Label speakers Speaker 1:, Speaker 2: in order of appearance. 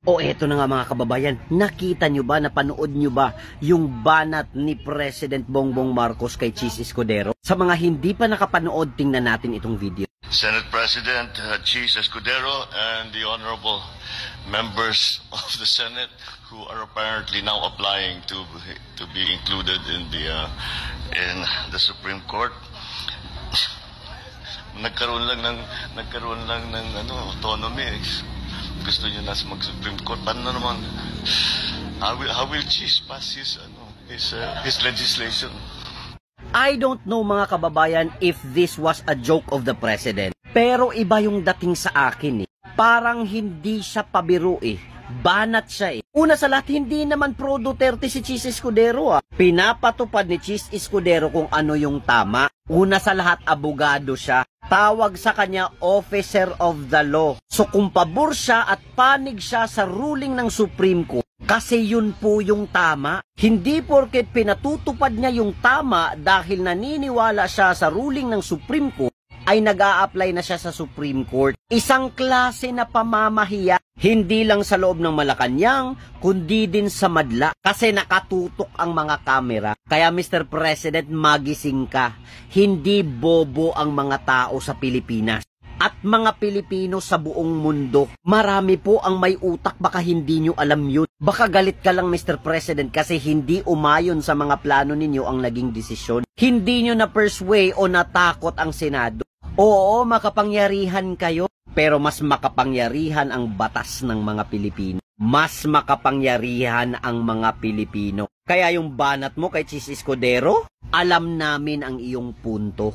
Speaker 1: O eto na nga mga kababayan, nakita nyo ba, napanood nyo ba yung banat ni President Bongbong Marcos kay Chis Escudero? Sa mga hindi pa nakapanood, tingnan natin itong video.
Speaker 2: Senate President Chis Escudero and the honorable members of the Senate who are apparently now applying to be included in the Supreme Court. Nagkaroon lang ng autonomy. Gusto niyo na mag-Supreme Court. Paano naman? How will Chis pass his legislation?
Speaker 1: I don't know mga kababayan if this was a joke of the president. Pero iba yung dating sa akin eh. Parang hindi siya pabiro eh. Banat siya eh. Una sa lahat, hindi naman pro Duterte si Chis Escudero ah. Pinapatupad ni Chis Escudero kung ano yung tama. Una sa lahat, abogado siya. Tawag sa kanya officer of the law. So kung pabor siya at panig siya sa ruling ng Supreme Court, kasi yun po yung tama. Hindi porket pinatutupad niya yung tama dahil naniniwala siya sa ruling ng Supreme Court, ay nag-a-apply na siya sa Supreme Court. Isang klase na pamamahiya, hindi lang sa loob ng Malacanang, kundi din sa Madla. Kasi nakatutok ang mga kamera. Kaya Mr. President, magising ka. Hindi bobo ang mga tao sa Pilipinas. At mga Pilipino sa buong mundo. Marami po ang may utak, baka hindi nyo alam yun. Baka galit ka lang Mr. President kasi hindi umayon sa mga plano ninyo ang naging desisyon. Hindi nyo na-persuade o natakot ang Senado. Oo, makapangyarihan kayo, pero mas makapangyarihan ang batas ng mga Pilipino. Mas makapangyarihan ang mga Pilipino. Kaya yung banat mo kay Chis Escudero, alam namin ang iyong punto.